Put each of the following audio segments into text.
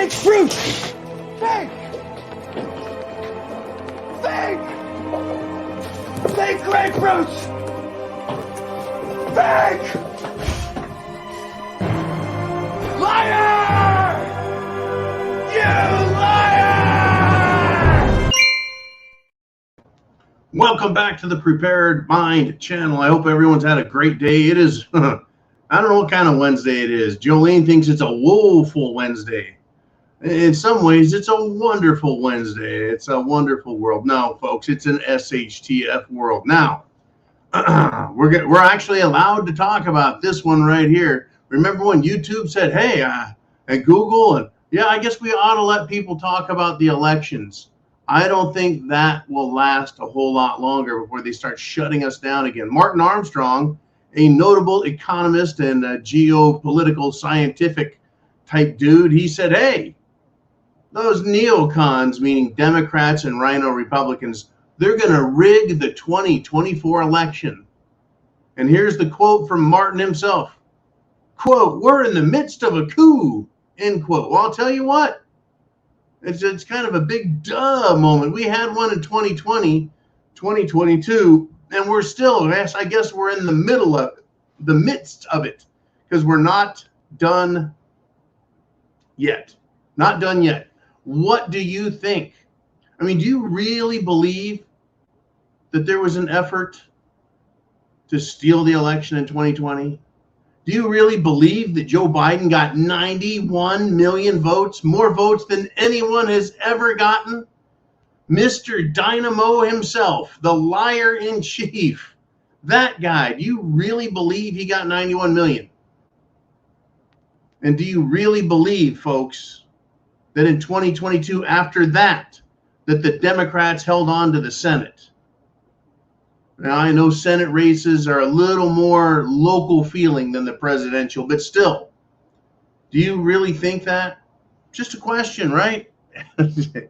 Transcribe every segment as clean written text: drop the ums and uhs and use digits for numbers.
fake fruit! Fake! Fake! Fake grapefruits! Fake! Liar! You liar! Welcome back to the Prepared Mind channel. I hope everyone's had a great day. It is, I don't know what kind of Wednesday it is. Jolene thinks it's a woeful Wednesday. In some ways, it's a wonderful Wednesday. It's a wonderful world. No, folks, it's an SHTF world. Now, we're actually allowed to talk about this one right here. Remember when YouTube said, hey, and Google, and yeah, I guess we ought to let people talk about the elections. I don't think that will last a whole lot longer before they start shutting us down again. Martin Armstrong, a notable economist and a geopolitical scientific type dude, he said, hey, those neocons, meaning Democrats and Rhino Republicans, they're going to rig the 2024 election. And here's the quote from Martin himself. Quote, we're in the midst of a coup, end quote. Well, I'll tell you what, it's kind of a big duh moment. We had one in 2020, 2022, and we're still, I guess we're in the middle of it, the midst of it, because we're not done yet. Not done yet. What do you think? I mean, do you really believe that there was an effort to steal the election in 2020? Do you really believe that Joe Biden got 91 million votes, more votes than anyone has ever gotten? Mr. Dynamo himself, the liar in chief, that guy, do you really believe he got 91 million? And do you really believe, folks, that in 2022, after that the Democrats held on to the Senate? Now, I know Senate races are a little more local feeling than the presidential, but still, do you really think that? Just a question, right?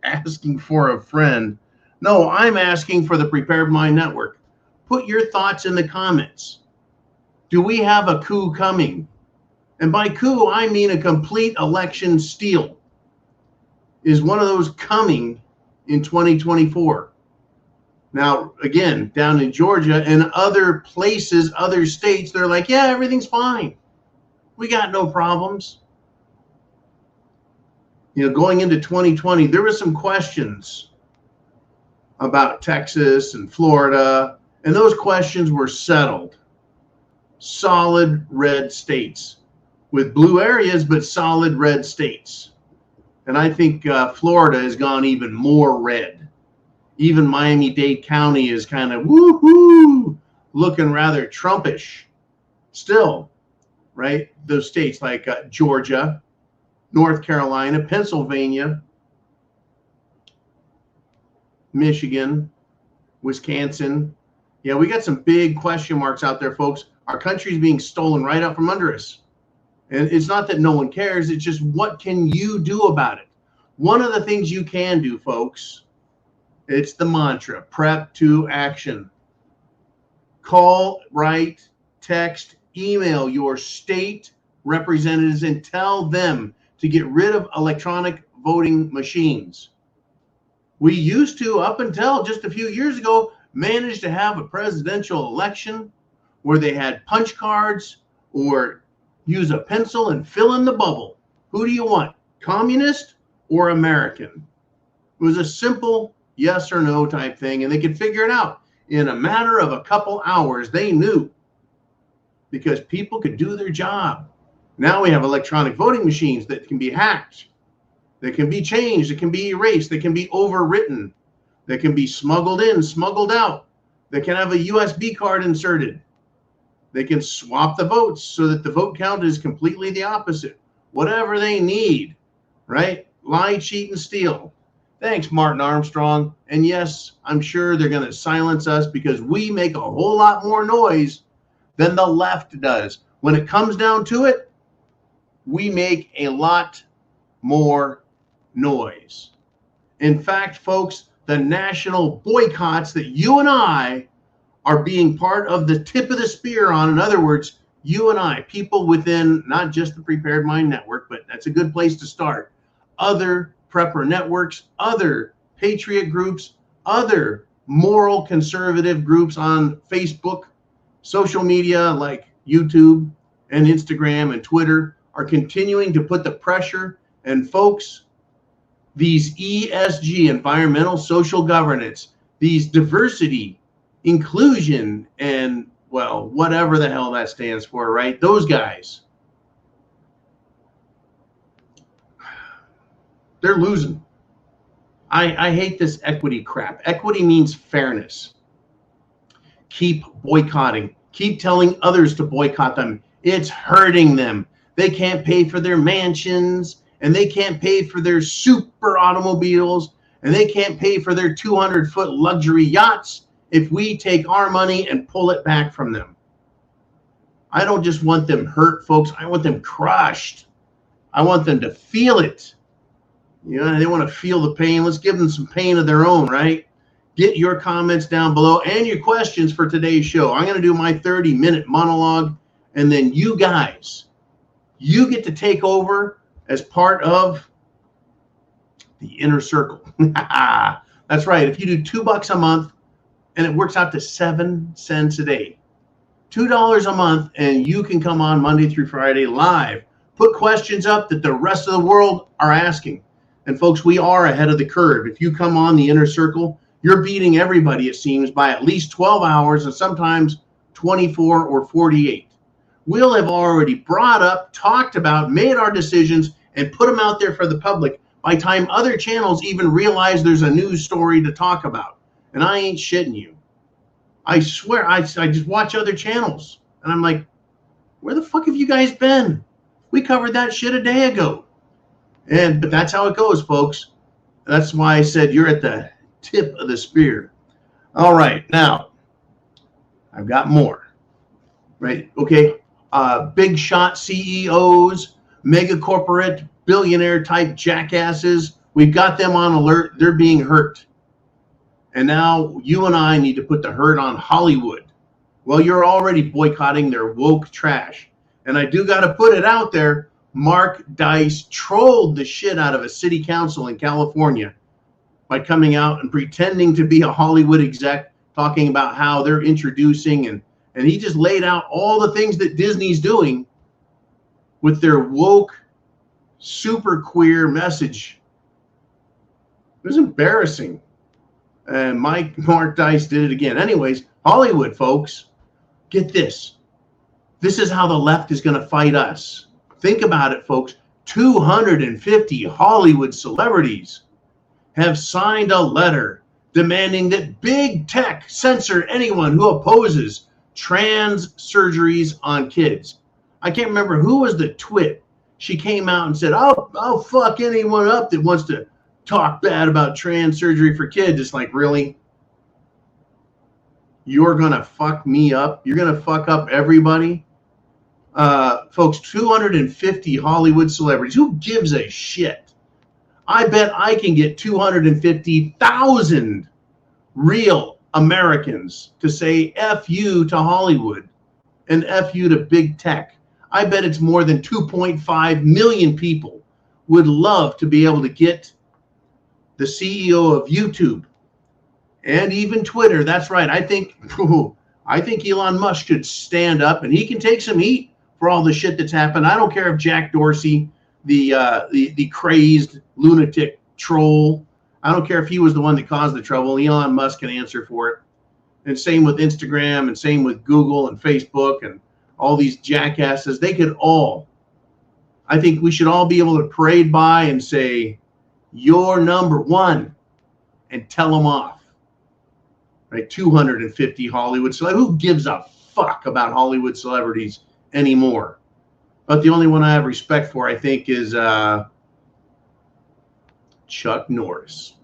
Asking for a friend. No, I'm asking for the Prepared Mind Network. Put your thoughts in the comments. Do we have a coup coming? And by coup, I mean a complete election steal. Is one of those coming in 2024? Now, again, down in Georgia and other places, other states, they're like, yeah, everything's fine. We got no problems. You know, going into 2020, there were some questions about Texas and Florida, and those questions were settled. Solid red states with blue areas, but solid red states. And I think Florida has gone even more red. Even Miami-Dade County is kind of woo-hoo, looking rather Trumpish still, right? Those states like Georgia, North Carolina, Pennsylvania, Michigan, Wisconsin. Yeah, we got some big question marks out there, folks. Our country's being stolen right out from under us. And it's not that no one cares. It's just, what can you do about it? One of the things you can do, folks, it's the mantra, prep to action. Call, write, text, email your state representatives and tell them to get rid of electronic voting machines. We used to, up until just a few years ago, manage to have a presidential election where they had punch cards or use a pencil and fill in the bubble. Who do you want, communist or American? It was a simple yes or no type thing, and they could figure it out in a matter of a couple hours. They knew, because people could do their job. Now we have electronic voting machines that can be hacked, that can be changed, that can be erased, that can be overwritten, that can be smuggled in, smuggled out, that can have a USB card inserted. They can swap the votes so that the vote count is completely the opposite. Whatever they need, right? Lie, cheat, and steal. Thanks, Martin Armstrong. And yes, I'm sure they're going to silence us because we make a whole lot more noise than the left does. When it comes down to it, we make a lot more noise. In fact, folks, the national boycotts that you and I are being part of the tip of the spear on, in other words, you and I, people within not just the Prepared Mind Network, but that's a good place to start, other prepper networks, other patriot groups, other moral conservative groups on Facebook, social media like YouTube and Instagram and Twitter are continuing to put the pressure. And folks, these ESG, environmental social governance, these diversity, inclusion, and well, whatever the hell that stands for, right? Those guys, they're losing. I hate this equity crap. Equity means fairness. Keep boycotting. Keep telling others to boycott them. It's hurting them. They can't pay for their mansions, and they can't pay for their super automobiles, and they can't pay for their 200-foot luxury yachts if we take our money and pull it back from them. I don't just want them hurt, folks. I want them crushed. I want them to feel it. You know, they want to feel the pain. Let's give them some pain of their own, right? Get your comments down below and your questions for today's show. I'm going to do my 30-minute monologue, and then you guys, you get to take over as part of the inner circle. That's right. If you do $2 a month, and it works out to 7 cents a day, $2 a month, and you can come on Monday through Friday live. Put questions up that the rest of the world are asking. And folks, we are ahead of the curve. If you come on the inner circle, you're beating everybody, it seems, by at least 12 hours and sometimes 24 or 48. We'll have already brought up, talked about, made our decisions, and put them out there for the public by the time other channels even realize there's a news story to talk about. And I ain't shitting you. I swear, I just watch other channels, and I'm like, where the fuck have you guys been? We covered that shit a day ago. But that's how it goes, folks. That's why I said you're at the tip of the spear. All right, now I've got more. Right? Okay. Big shot CEOs, mega corporate, billionaire type jackasses. We've got them on alert. They're being hurt. And now you and I need to put the hurt on Hollywood. Well, you're already boycotting their woke trash. And I do got to put it out there. Mark Dice trolled the shit out of a city council in California by coming out and pretending to be a Hollywood exec, talking about how they're introducing, and he just laid out all the things that Disney's doing with their woke, super queer message. It was embarrassing. And Mark Dice did it again. Anyways, Hollywood, folks, get this. This is how the left is going to fight us. Think about it, folks. 250 Hollywood celebrities have signed a letter demanding that big tech censor anyone who opposes trans surgeries on kids. I can't remember who was the twit. She came out and said, I'll fuck anyone up that wants to talk bad about trans surgery for kids. It's like, really? You're going to fuck me up? You're going to fuck up everybody? Folks, 250 Hollywood celebrities. Who gives a shit? I bet I can get 250,000 real Americans to say F you to Hollywood and F you to big tech. I bet it's more than 2.5 million people would love to be able to get the CEO of YouTube and even Twitter. That's right. I think Elon Musk should stand up, and he can take some heat for all the shit that's happened. I don't care if Jack Dorsey, the crazed lunatic troll, I don't care if he was the one that caused the trouble. Elon Musk can answer for it. And same with Instagram, and same with Google and Facebook and all these jackasses. They could all, I think we should all be able to parade by and say, you're number one, and tell them off. Right? 250 Hollywood celebrities. Who gives a fuck about Hollywood celebrities anymore? But the only one I have respect for, I think, is Chuck Norris.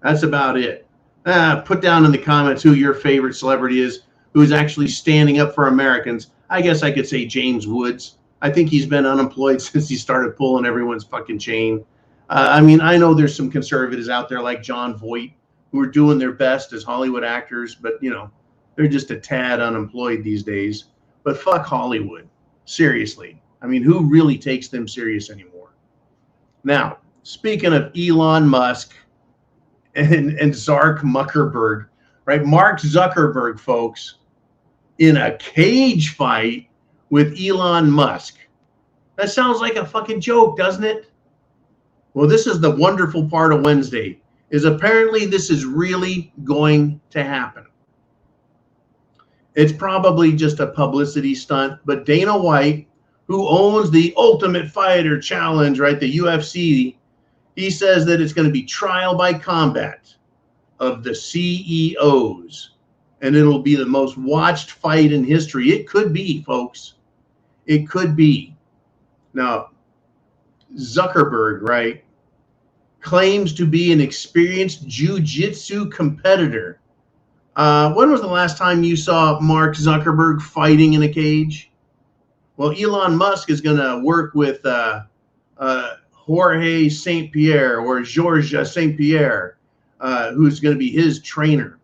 That's about it. Put down in the comments who your favorite celebrity is, who is actually standing up for Americans. I guess I could say James Woods. I think he's been unemployed since he started pulling everyone's fucking chain. I mean, I know there's some conservatives out there like John Voight who are doing their best as Hollywood actors, but, you know, they're just a tad unemployed these days. But fuck Hollywood. Seriously. I mean, who really takes them serious anymore? Now, speaking of Elon Musk and Zark Zuckerberg, right? Mark Zuckerberg, folks, in a cage fight with Elon Musk. That sounds like a fucking joke, doesn't it? Well, this is the wonderful part of Wednesday, is apparently this is really going to happen. It's probably just a publicity stunt, but Dana White, who owns the Ultimate Fighter Challenge, right, the UFC, he says that it's going to be trial by combat of the CEOs, and it'll be the most watched fight in history. It could be, folks. It could be. Now, Zuckerberg, right, claims to be an experienced jiu-jitsu competitor. When was the last time you saw Mark Zuckerberg fighting in a cage? Well, Elon Musk is going to work with Jorge St. Pierre or Georgia St. Pierre, who's going to be his trainer.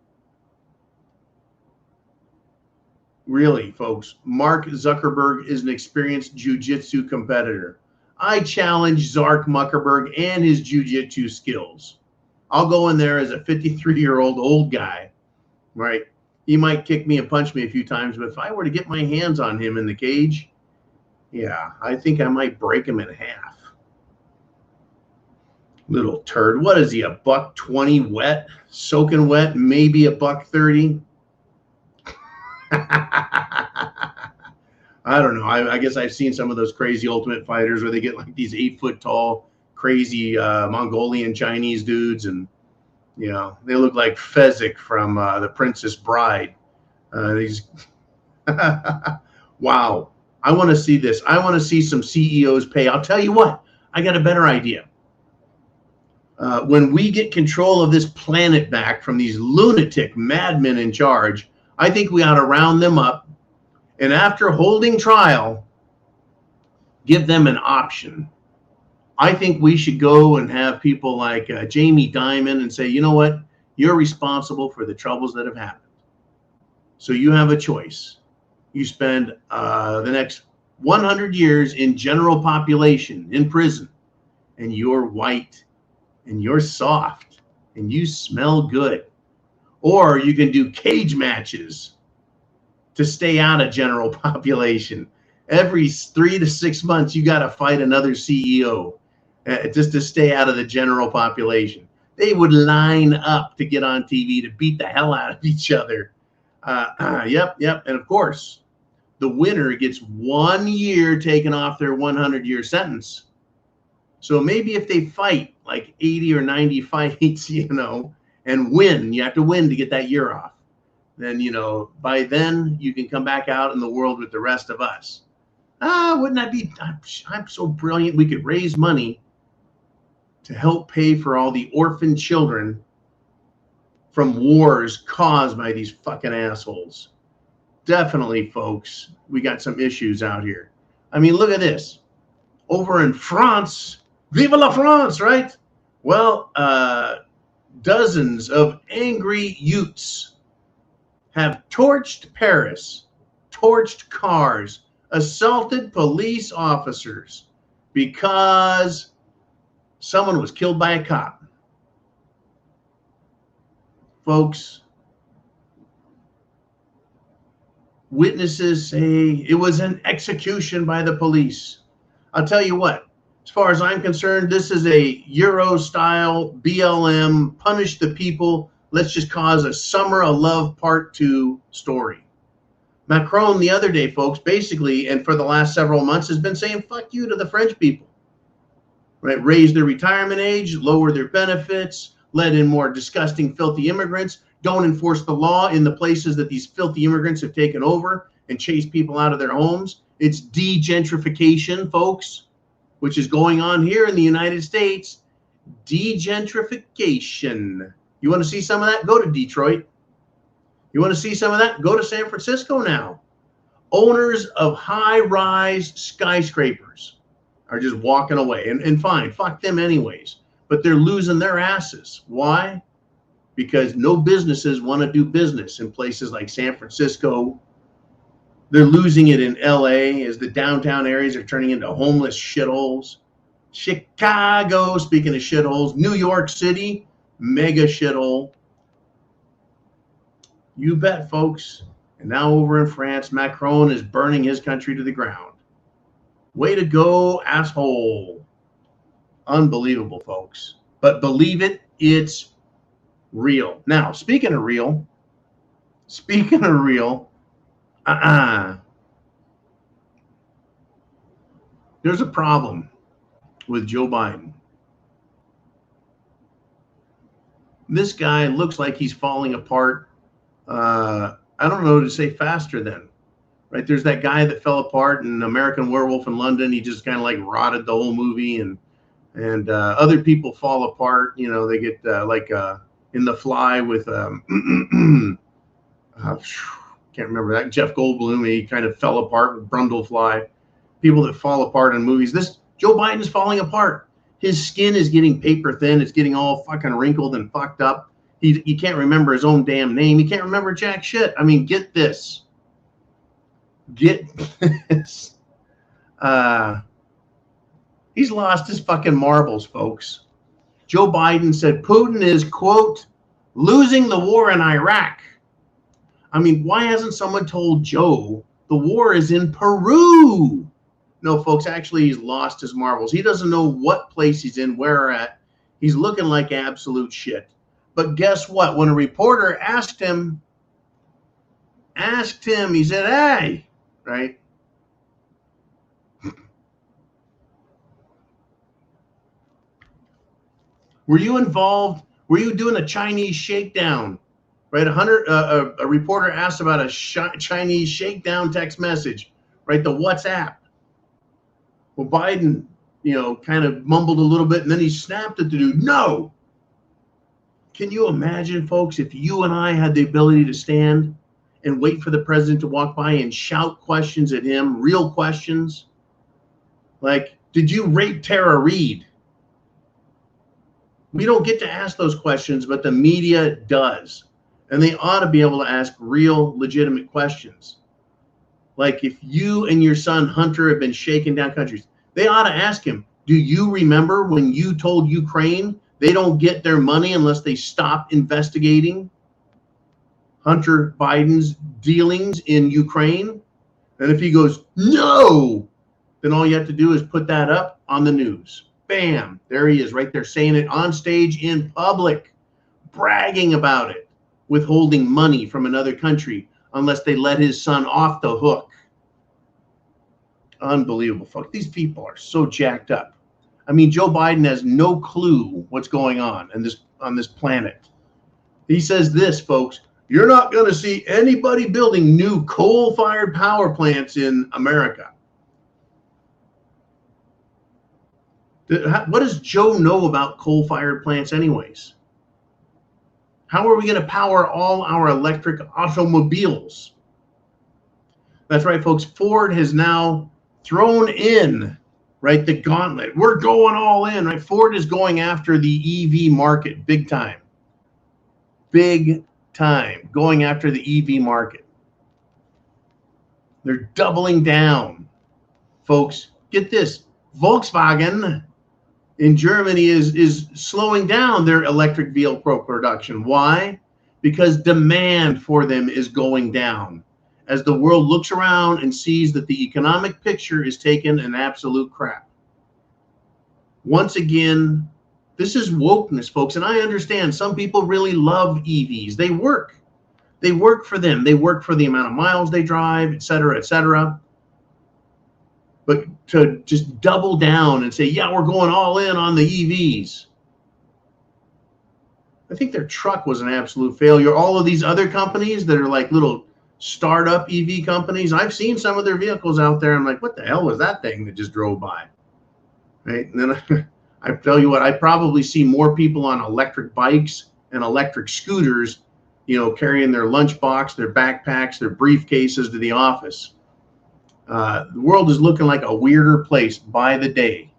Really, folks, Mark Zuckerberg is an experienced jiu-jitsu competitor. I challenge Zark Zuckerberg and his jiu-jitsu skills. I'll go in there as a 53-year-old old guy, right? He might kick me and punch me a few times, but if I were to get my hands on him in the cage, yeah, I think I might break him in half. Little turd. What is he, a $1.20 wet? Soaking wet? Maybe a $1.30? I don't know. I guess I've seen some of those crazy Ultimate Fighters where they get like these 8-foot tall, crazy Mongolian Chinese dudes, and you know they look like Fezzik from The Princess Bride. These wow. I want to see this. I want to see some CEOs pay. I'll tell you what, I got a better idea. When we get control of this planet back from these lunatic madmen in charge, I think we ought to round them up, and after holding trial, give them an option. I think we should go and have people like Jamie Dimon and say, you know what, you're responsible for the troubles that have happened. So you have a choice. You spend the next 100 years in general population in prison, and you're white, and you're soft, and you smell good. Or you can do cage matches to stay out of general population. Every 3 to 6 months, you got to fight another CEO just to stay out of the general population. They would line up to get on TV to beat the hell out of each other. Yep. And of course, the winner gets 1 year taken off their 100-year sentence. So maybe if they fight like 80 or 90 fights, you know, and win, you have to win to get that year off. Then, you know, by then you can come back out in the world with the rest of us. Wouldn't that be, I'm so brilliant. We could raise money to help pay for all the orphan children from wars caused by these fucking assholes. Definitely, folks, we got some issues out here. I mean, look at this. Over in France, vive la France, right? Well, dozens of angry youths have torched Paris, torched cars, assaulted police officers because someone was killed by a cop. Folks, witnesses say it was an execution by the police. I'll tell you what, as far as I'm concerned, this is a Euro-style BLM, punish the people, let's just cause a Summer of Love Part 2 story. Macron the other day, folks, basically, and for the last several months, has been saying fuck you to the French people. Right? Raise their retirement age, lower their benefits, let in more disgusting, filthy immigrants, don't enforce the law in the places that these filthy immigrants have taken over and chased people out of their homes. It's de-gentrification, folks, which is going on here in the United States. De-gentrification. You want to see some of that? Go to Detroit. You want to see some of that? Go to San Francisco now. Owners of high-rise skyscrapers are just walking away. And fine, fuck them anyways. But they're losing their asses. Why? Because no businesses want to do business in places like San Francisco. They're losing it in LA as the downtown areas are turning into homeless shitholes. Chicago, speaking of shitholes, New York City, mega shithole. You bet, folks. And now over in France, Macron is burning his country to the ground. Way to go, asshole. Unbelievable, folks. But believe it, it's real. Now, speaking of real, there's a problem with Joe Biden. This guy looks like he's falling apart. I don't know to say faster than, right? There's that guy that fell apart in American Werewolf in London. He just kind of like rotted the whole movie, and other people fall apart. You know, they get in The Fly with can't remember that, Jeff Goldblum. He kind of fell apart with Brundlefly. People that fall apart in movies. This Joe Biden is falling apart. His skin is getting paper thin. It's getting all fucking wrinkled and fucked up. He can't remember his own damn name. He can't remember jack shit. I mean, get this. Get this. He's lost his fucking marbles, folks. Joe Biden said Putin is, quote, losing the war in Iraq. I mean, why hasn't someone told Joe the war is in Peru? No, folks, actually, he's lost his marbles. He doesn't know what place he's in, where at. He's looking like absolute shit. But guess what? When a reporter asked him, he said, hey, right? Were you involved? Were you doing a Chinese shakedown? Right? A reporter asked about a Chinese shakedown text message, right? The WhatsApp. Well, Biden, kind of mumbled a little bit, and then he snapped at the dude. No. Can you imagine, folks, if you and I had the ability to stand and wait for the president to walk by and shout questions at him, real questions? Like, did you rape Tara Reid? We don't get to ask those questions, but the media does. And they ought to be able to ask real, legitimate questions. Like, if you and your son Hunter have been shaking down countries, they ought to ask him, do you remember when you told Ukraine they don't get their money unless they stop investigating Hunter Biden's dealings in Ukraine? And if he goes, no, then all you have to do is put that up on the news. Bam, there he is right there saying it on stage in public, bragging about it, withholding money from another country unless they let his son off the hook. Unbelievable, folks. These people are so jacked up. I mean, Joe Biden has no clue what's going on this planet. He says this, folks, you're not going to see anybody building new coal-fired power plants in America. What does Joe know about coal-fired plants anyways? How are we going to power all our electric automobiles? That's right, folks. Ford has now thrown in, right, the gauntlet. We're going all in, right? Ford is going after the EV market big time. Big time. Going after the EV market. They're doubling down. Folks, get this. Volkswagen in Germany is slowing down their electric vehicle production. Why? Because demand for them is going down as the world looks around and sees that the economic picture is taking an absolute crap. Once again, this is wokeness, folks, and I understand some people really love EVs. They work. They work for them. They work for the amount of miles they drive, et cetera, et cetera. But to just double down and say, yeah, we're going all in on the EVs. I think their truck was an absolute failure. All of these other companies that are like little startup EV companies, I've seen some of their vehicles out there. I'm like, what the hell was that thing that just drove by? Right? And then I tell you what, I probably see more people on electric bikes and electric scooters, carrying their lunchbox, their backpacks, their briefcases to the office. The world is looking like a weirder place by the day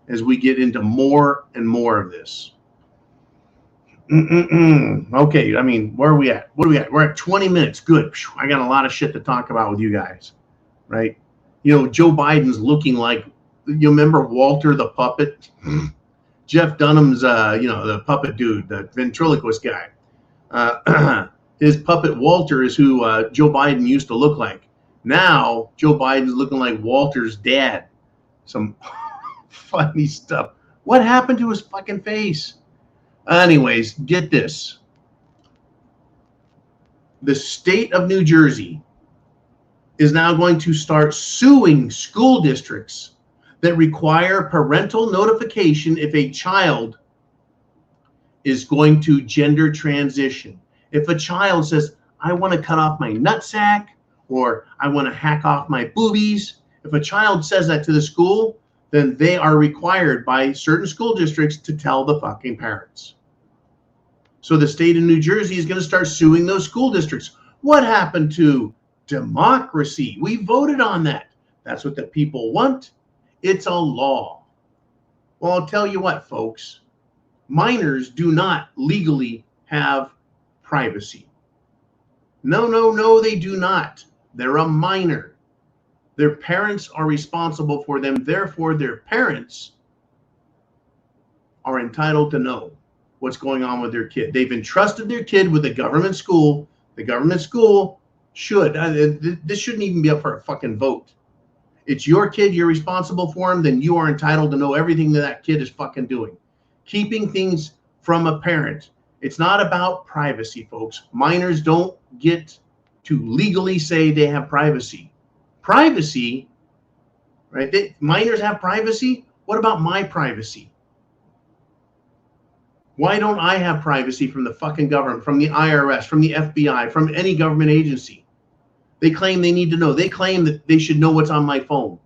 as we get into more and more of this. Okay, I mean, where are we at? What are we at? We're at 20 minutes. Good. I got a lot of shit to talk about with you guys, right? Joe Biden's looking like you remember Walter the puppet? Jeff Dunham's, the puppet dude, the ventriloquist guy. His puppet Walter is who Joe Biden used to look like. Now, Joe Biden's looking like Walter's dad. Some funny stuff. What happened to his fucking face? Anyways, get this. The state of New Jersey is now going to start suing school districts that require parental notification if a child is going to gender transition. If a child says, I want to cut off my nutsack, or I want to hack off my boobies, if a child says that to the school, then they are required by certain school districts to tell the fucking parents. So the state of New Jersey is going to start suing those school districts. What happened to democracy? We voted on that. That's what the people want. It's a law. Well, I'll tell you what, folks. Minors do not legally have privacy. No, they do not. They're a minor. Their parents are responsible for them. Therefore, their parents are entitled to know what's going on with their kid. They've entrusted their kid with a government school. The government school should. This shouldn't even be up for a fucking vote. It's your kid. You're responsible for him. Then you are entitled to know everything that kid is fucking doing. Keeping things from a parent. It's not about privacy, folks. Minors don't get to legally say they have privacy. Privacy, right? Minors have privacy. What about my privacy? Why don't I have privacy from the fucking government, from the IRS, from the FBI, from any government agency? They claim they need to know. They claim that they should know what's on my phone,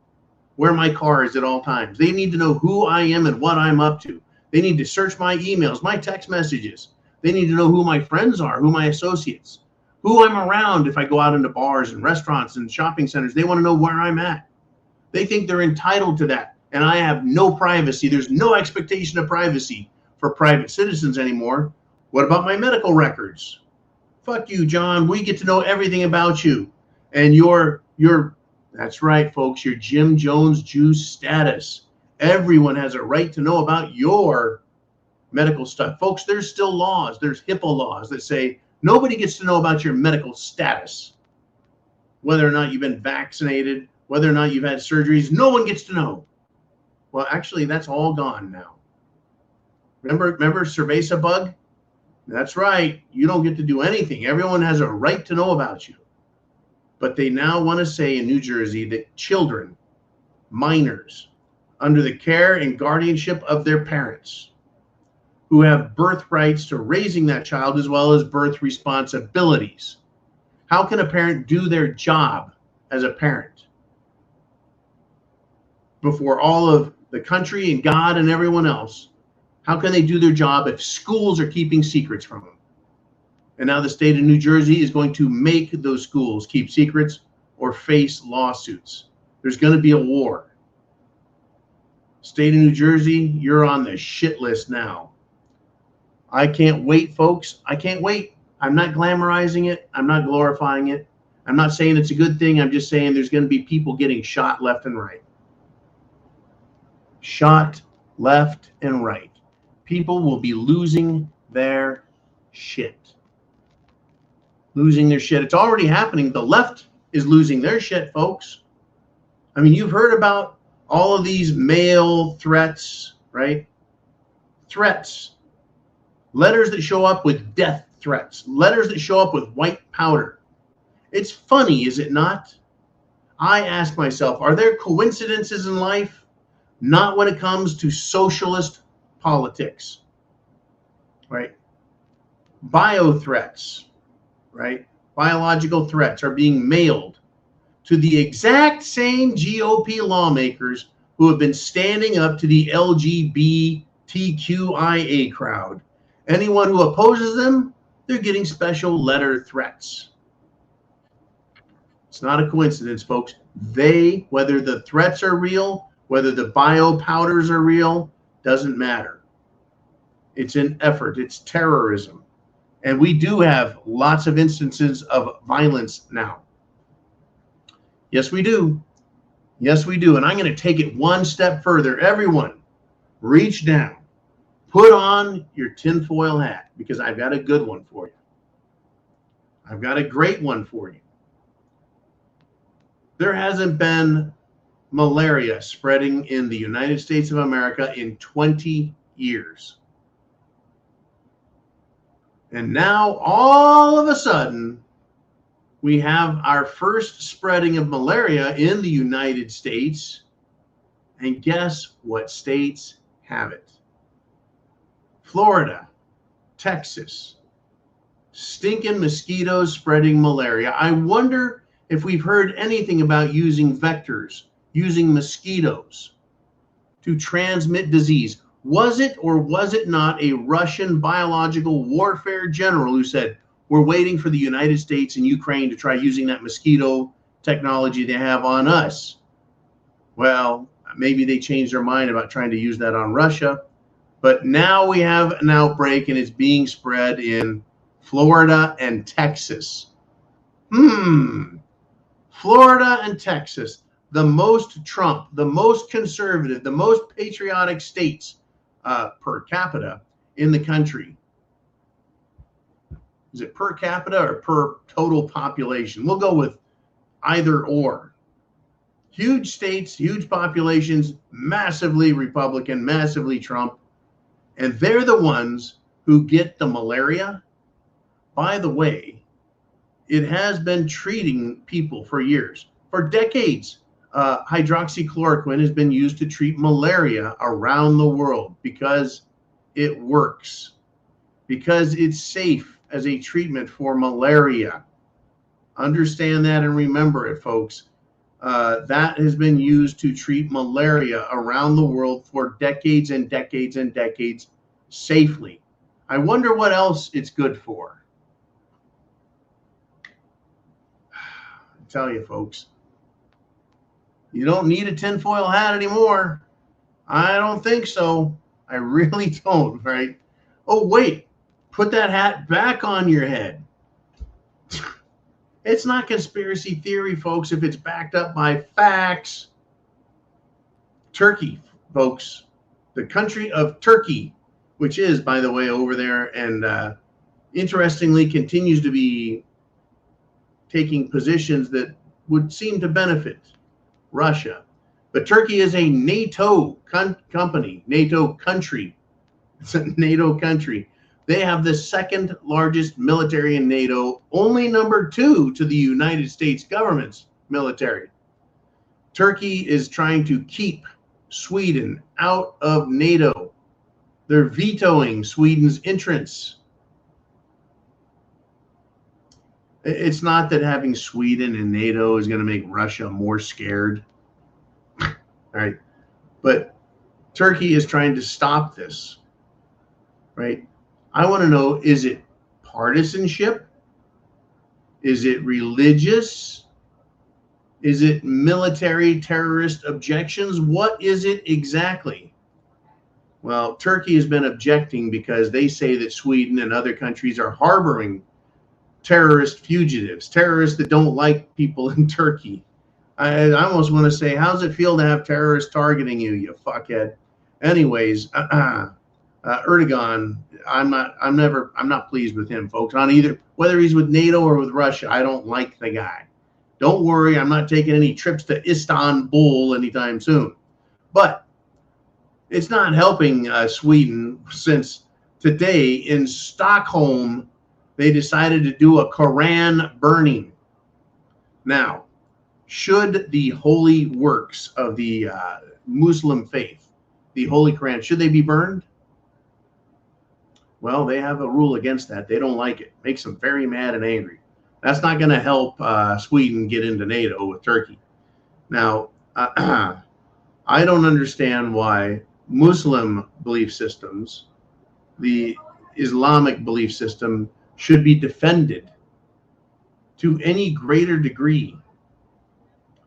where my car is at all times. They need to know who I am and what I'm up to. They need to search my emails, my text messages. They need to know who my friends are, who my associates, who I'm around if I go out into bars and restaurants and shopping centers. They want to know where I'm at. They think they're entitled to that. And I have no privacy. There's no expectation of privacy for private citizens anymore. What about my medical records? Fuck you, John. We get to know everything about you. And your that's right, folks, your Jim Jones juice status. Everyone has a right to know about your medical stuff. Folks, there's still laws. There's HIPAA laws that say nobody gets to know about your medical status. Whether or not you've been vaccinated, whether or not you've had surgeries, no one gets to know. Well, actually, that's all gone now. Remember Cerveza bug? That's right. You don't get to do anything. Everyone has a right to know about you. But they now want to say in New Jersey that children, minors, under the care and guardianship of their parents, who have birthrights to raising that child as well as birth responsibilities. How can a parent do their job as a parent before all of the country and God and everyone else? How can they do their job if schools are keeping secrets from them? And now the state of New Jersey is going to make those schools keep secrets or face lawsuits. There's going to be a war. State of New Jersey, you're on the shit list now. I can't wait, folks. I can't wait. I'm not glamorizing it. I'm not glorifying it. I'm not saying it's a good thing. I'm just saying there's going to be people getting shot left and right. Shot left and right. People will be losing their shit. Losing their shit. It's already happening. The left is losing their shit, folks. I mean, you've heard about all of these mail threats, right? Threats. Letters that show up with death threats. Letters that show up with white powder. It's funny, is it not? I ask myself, are there coincidences in life? Not when it comes to socialist politics, right? Bio threats, right? Biological threats are being mailed to the exact same GOP lawmakers who have been standing up to the LGBTQIA crowd. Anyone who opposes them, they're getting special letter threats. It's not a coincidence, folks. Whether the threats are real, whether the bio powders are real, doesn't matter. It's an effort. It's terrorism. And we do have lots of instances of violence now. Yes, we do. Yes, we do. And I'm going to take it one step further. Everyone, reach down, put on your tinfoil hat, because I've got a good one for you. I've got a great one for you. There hasn't been malaria spreading in the United States of America in 20 years. And now, all of a sudden, we have our first spreading of malaria in the United States. And guess what states have it? Florida, Texas. Stinking mosquitoes spreading malaria. I wonder if we've heard anything about using vectors, using mosquitoes to transmit disease. Was it or was it not a Russian biological warfare general who said, we're waiting for the United States and Ukraine to try using that mosquito technology they have on us? Well, maybe they changed their mind about trying to use that on Russia. But now we have an outbreak and it's being spread in Florida and Texas. Florida and Texas, the most Trump, the most conservative, the most patriotic states per capita in the country. Is it per capita or per total population? We'll go with either or. Huge states, huge populations, massively Republican, massively Trump. And they're the ones who get the malaria. By the way, it has been treating people for years. For decades, hydroxychloroquine has been used to treat malaria around the world because it works, because it's safe as a treatment for malaria. Understand that and remember it, folks. That has been used to treat malaria around the world for decades and decades and decades safely. I wonder what else it's good for. I tell you, folks, you don't need a tinfoil hat anymore. I don't think so. I really don't, right? Oh, wait, put that hat back on your head. It's not conspiracy theory, folks, if it's backed up by facts. Turkey, folks, the country of Turkey, which is, by the way, over there and interestingly continues to be taking positions that would seem to benefit Russia. But Turkey is a NATO company, NATO country. It's a NATO country. They have the second largest military in NATO, only number 2 to the United States government's military. Turkey is trying to keep Sweden out of NATO. They're vetoing Sweden's entrance. It's not that having Sweden in NATO is going to make Russia more scared. All right. But Turkey is trying to stop this. Right? I want to know, is it partisanship? Is it religious? Is it military terrorist objections? What is it exactly? Well, Turkey has been objecting because they say that Sweden and other countries are harboring terrorist fugitives, terrorists that don't like people in Turkey. I almost want to say, how's it feel to have terrorists targeting you, you fuckhead? Anyways, Erdogan, I'm not pleased with him, folks, on either, whether he's with NATO or with Russia. I don't like the guy. Don't worry, I'm not taking any trips to Istanbul anytime soon. But it's not helping Sweden, since today in Stockholm, they decided to do a Quran burning. Now, should the holy works of the Muslim faith, the Holy Quran, should they be burned? Well, they have a rule against that. They don't like it. Makes them very mad and angry. That's not going to help Sweden get into NATO with Turkey. Now, I don't understand why Muslim belief systems, the Islamic belief system, should be defended to any greater degree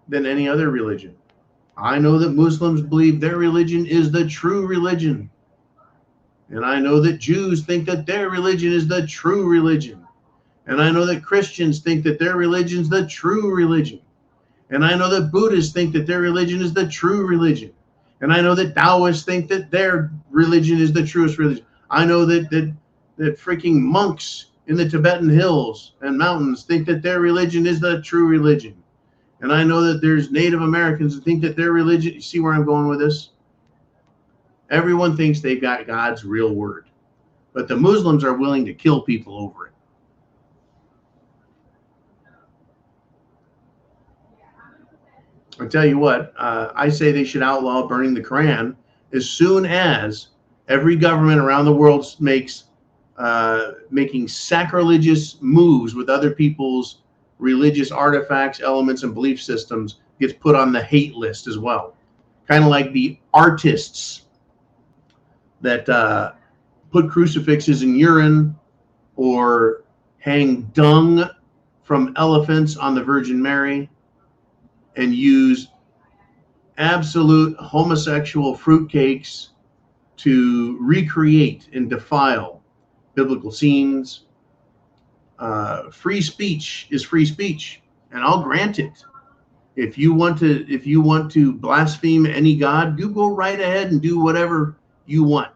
than any other religion. I know that Muslims believe their religion is the true religion. And I know that Jews think that their religion is the true religion. And I know that Christians think that their religion is the true religion. And I know that Buddhists think that their religion is the true religion. And I know that Taoists think that their religion is the truest religion. I know that freaking monks in the Tibetan hills and mountains think that their religion is the true religion. And I know that there's Native Americans who think that their religion, you see where I'm going with this? Everyone thinks they've got God's real word. But the Muslims are willing to kill people over it. I tell you what, I say they should outlaw burning the Quran as soon as every government around the world makes making sacrilegious moves with other people's religious artifacts, elements, and belief systems gets put on the hate list as well. Kind of like the artists that put crucifixes in urine or hang dung from elephants on the Virgin Mary and use absolute homosexual fruitcakes to recreate and defile biblical scenes. Free speech is free speech, and I'll grant it. If you want to blaspheme any god, you go right ahead and do whatever you want.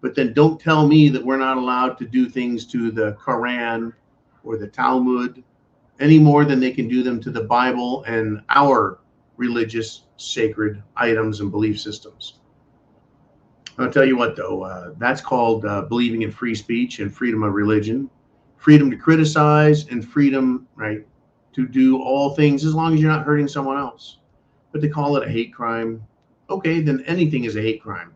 But then don't tell me that we're not allowed to do things to the Quran or the Talmud any more than they can do them to the Bible and our religious sacred items and belief systems. I'll tell you what, though, that's called believing in free speech and freedom of religion, freedom to criticize, and freedom, right, to do all things as long as you're not hurting someone else. But to call it a hate crime, okay, then anything is a hate crime,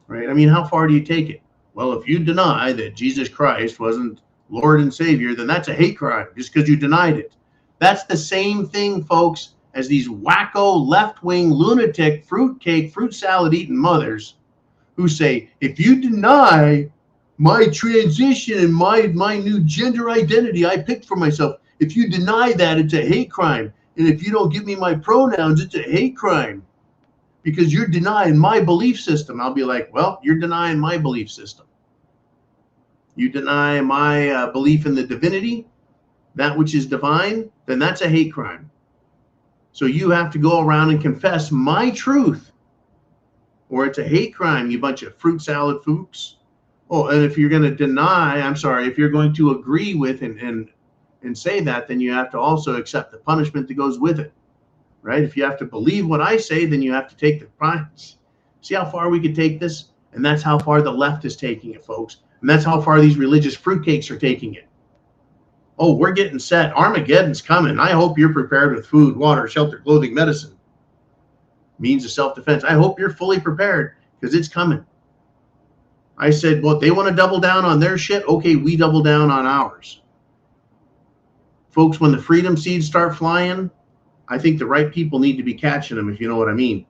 right? I mean, how far do you take it? Well, if you deny that Jesus Christ wasn't Lord and Savior, then that's a hate crime just because you denied it. That's the same thing, folks, as these wacko left-wing lunatic fruitcake, fruit salad eating mothers who say, if you deny my transition and my new gender identity I picked for myself, if you deny that, it's a hate crime. And if you don't give me my pronouns, it's a hate crime because you're denying my belief system. I'll be like, well, you're denying my belief system. You deny my belief in the divinity, that which is divine, then that's a hate crime. So you have to go around and confess my truth, or it's a hate crime, you bunch of fruit salad fooks. Oh, and if you're going to deny, if you're going to agree with and say that, then you have to also accept the punishment that goes with it, right? If you have to believe what I say, then you have to take the price. See how far we could take this? And that's how far the left is taking it, folks. And that's how far these religious fruitcakes are taking it. Oh, we're getting set. Armageddon's coming. I hope you're prepared with food, water, shelter, clothing, medicine, means of self-defense. I hope you're fully prepared because it's coming. I said, well, they want to double down on their shit. Okay, we double down on ours. Folks, when the freedom seeds start flying, I think the right people need to be catching them, if you know what I mean.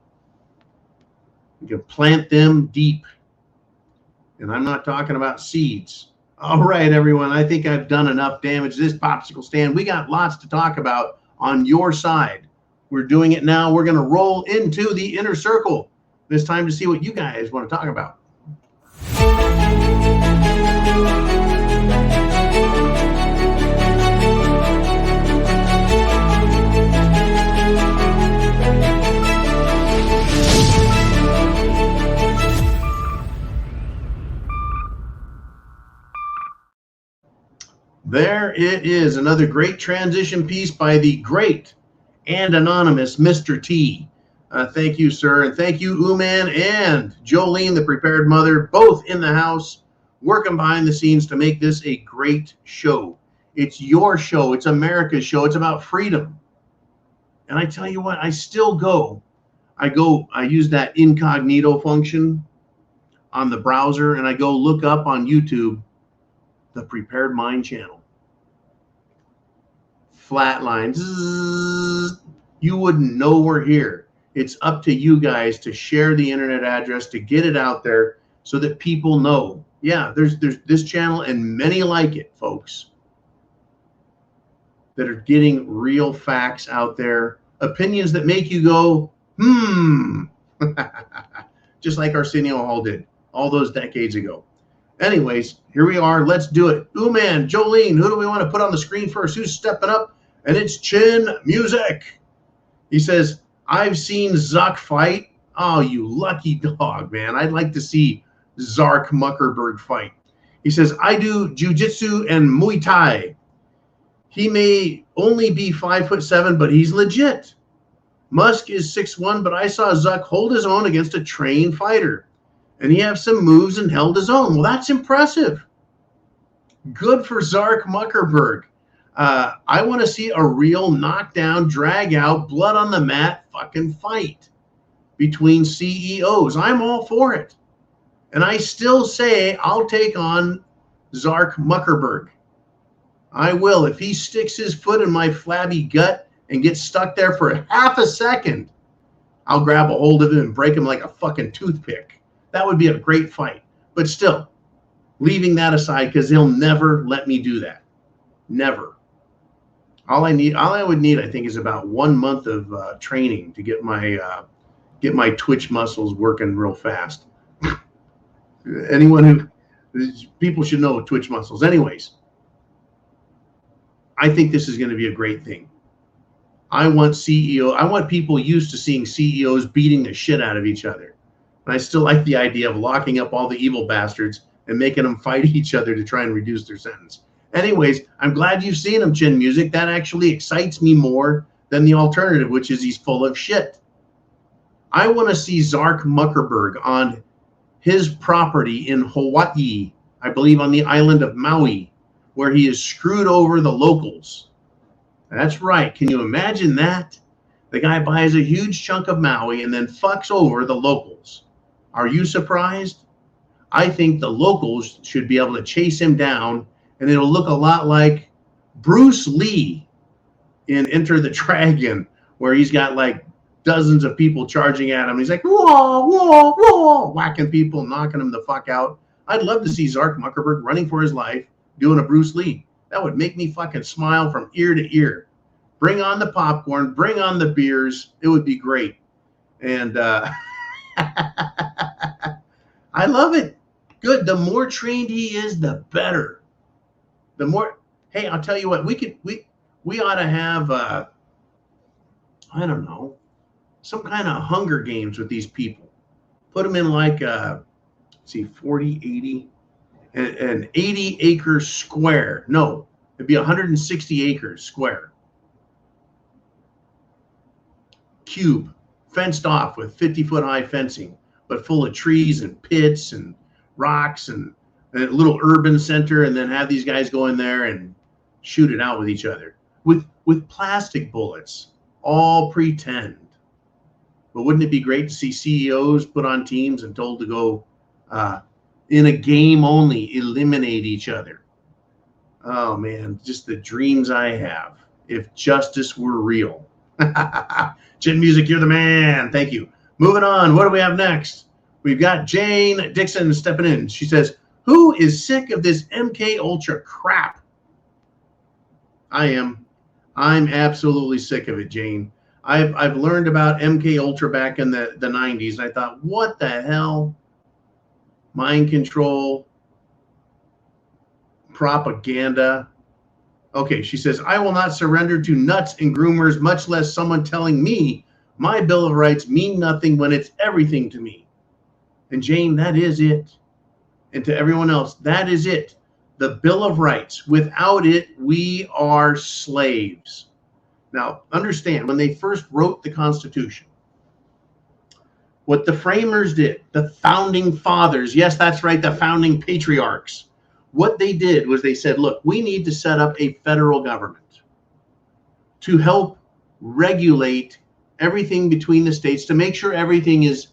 You can plant them deep. And I'm not talking about seeds. All right, everyone, I think I've done enough damage to this popsicle stand. We got lots to talk about on your side. We're doing it now. We're going to roll into the inner circle. It's time to see what you guys want to talk about. There it is, another great transition piece by the great and anonymous Mr. T. Thank you, sir, and thank you, Uman and Jolene, the prepared mother, both in the house, working behind the scenes to make this a great show. It's your show. It's America's show. It's about freedom. And I tell you what, I still go. I use that incognito function on the browser, and I go look up on YouTube the Prepared Mind channel. Flatline. You wouldn't know we're here. It's up to you guys to share the internet address, to get it out there so that people know. Yeah, there's this channel and many like it, folks, that are getting real facts out there, opinions that make you go, just like Arsenio Hall did all those decades ago. Anyways, here we are. Let's do it. Uman, Jolene, who do we want to put on the screen first? Who's stepping up? And it's Chin Music. He says, I've seen Zuck fight. Oh, you lucky dog, man. I'd like to see Zark Muckerberg fight. He says, I do jiu-jitsu and Muay Thai. He may only be 5'7", but he's legit. Musk is 6'1", but I saw Zuck hold his own against a trained fighter. And he had some moves and held his own. Well, that's impressive. Good for Zark Muckerberg. I want to see a real knockdown, drag out, blood on the mat fucking fight between CEOs. I'm all for it. And I still say I'll take on Zark Muckerberg. I will. If he sticks his foot in my flabby gut and gets stuck there for half a second, I'll grab a hold of him and break him like a fucking toothpick. That would be a great fight. But still, leaving that aside, because he'll never let me do that. Never. All I would need, I think, is about 1 month of training to get my twitch muscles working real fast. People should know twitch muscles. Anyways, I think this is going to be a great thing. I want people used to seeing CEOs beating the shit out of each other. And I still like the idea of locking up all the evil bastards and making them fight each other to try and reduce their sentence. Anyways, I'm glad you've seen him, Chin Music. That actually excites me more than the alternative, which is he's full of shit. I want to see Zark Muckerberg on his property in Hawaii, I believe on the island of Maui, where he has screwed over the locals. That's right. Can you imagine that? The guy buys a huge chunk of Maui and then fucks over the locals. Are you surprised? I think the locals should be able to chase him down, and it'll look a lot like Bruce Lee in Enter the Dragon, where he's got like dozens of people charging at him. He's like, whoa, whoa, whoa, whacking people, knocking them the fuck out. I'd love to see Zark Muckerberg running for his life, doing a Bruce Lee. That would make me fucking smile from ear to ear. Bring on the popcorn, bring on the beers. It would be great. And I love it. Good. The more trained he is, the better. The more, hey, I'll tell you what, we ought to have, I don't know, some kind of Hunger Games with these people. Put them in like, 40, 80, an 80-acre square. No, it'd be 160 acres square. Cube, fenced off with 50-foot high fencing, but full of trees and pits and rocks and a little urban center, and then have these guys go in there and shoot it out with each other with plastic bullets, all pretend. But wouldn't it be great to see CEOs put on teams and told to go in a game only, eliminate each other? Oh man, just the dreams I have. If justice were real. Chin Music, you're the man. Thank you. Moving on. What do we have next? We've got Jane Dixon stepping in. She says, who is sick of this MK Ultra crap? I am. I'm absolutely sick of it, Jane. I've learned about MK Ultra back in the 90s. I thought, what the hell? Mind control, propaganda. Okay, she says, I will not surrender to nuts and groomers, much less someone telling me my Bill of Rights mean nothing when it's everything to me. And Jane, that is it. And to everyone else, that is it. The Bill of Rights. Without it, we are slaves. Now, understand, when they first wrote the Constitution, what the framers did, the founding fathers, yes, that's right, the founding patriarchs, what they did was they said, look, we need to set up a federal government to help regulate everything between the states, to make sure everything is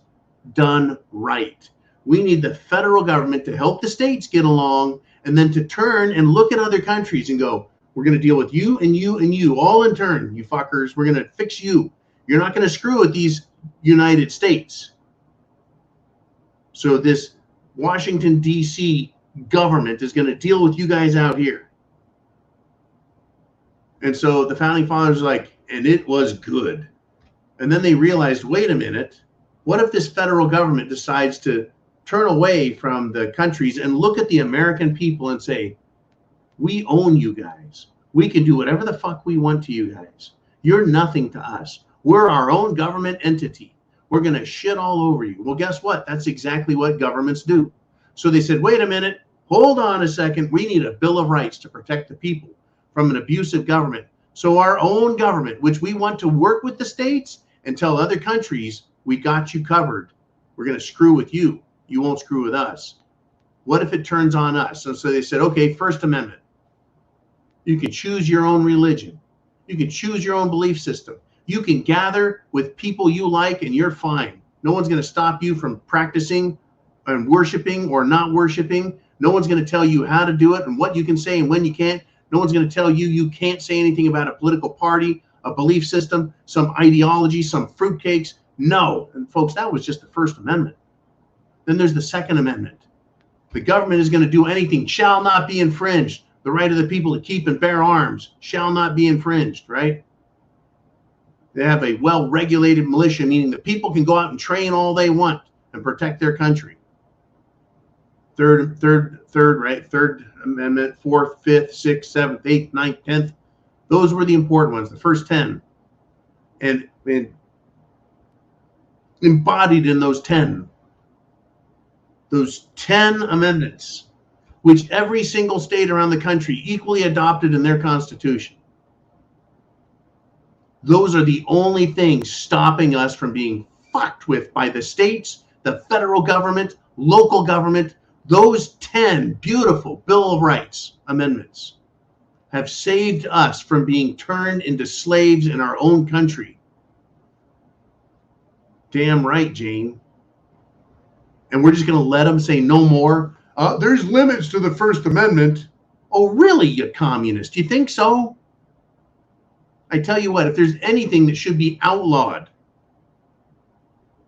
done right. We need the federal government to help the states get along, and then to turn and look at other countries and go, we're going to deal with you and you and you all in turn, you fuckers. We're going to fix you. You're not going to screw with these United States. So this Washington, D.C. government is going to deal with you guys out here. And so the founding fathers are like, and it was good. And then they realized, wait a minute, what if this federal government decides to turn away from the countries and look at the American people and say, we own you guys. We can do whatever the fuck we want to you guys. You're nothing to us. We're our own government entity. We're going to shit all over you. Well, guess what? That's exactly what governments do. So they said, wait a minute, hold on a second. We need a Bill of Rights to protect the people from an abusive government. So our own government, which we want to work with the states and tell other countries, we got you covered. We're going to screw with you. You won't screw with us. What if it turns on us? And so they said, okay, First Amendment. You can choose your own religion. You can choose your own belief system. You can gather with people you like and you're fine. No one's going to stop you from practicing and worshiping or not worshiping. No one's going to tell you how to do it and what you can say and when you can't. No one's going to tell you you can't say anything about a political party, a belief system, some ideology, some fruitcakes. No. And folks, that was just the First Amendment. Then there's the Second Amendment. The government is going to do anything, shall not be infringed. The right of the people to keep and bear arms shall not be infringed, right? They have a well-regulated militia, meaning the people can go out and train all they want and protect their country. Third, right? Third Amendment, fourth, fifth, sixth, seventh, eighth, ninth, 10th. Those were the important ones, the first 10. And embodied in those 10 amendments, which every single state around the country equally adopted in their constitution. Those are the only things stopping us from being fucked with by the states, the federal government, local government. Those 10 beautiful Bill of Rights amendments have saved us from being turned into slaves in our own country. Damn right, Jane. And we're just going to let them say no more. There's limits to the First Amendment. Oh, really, you communist? You think so? I tell you what, if there's anything that should be outlawed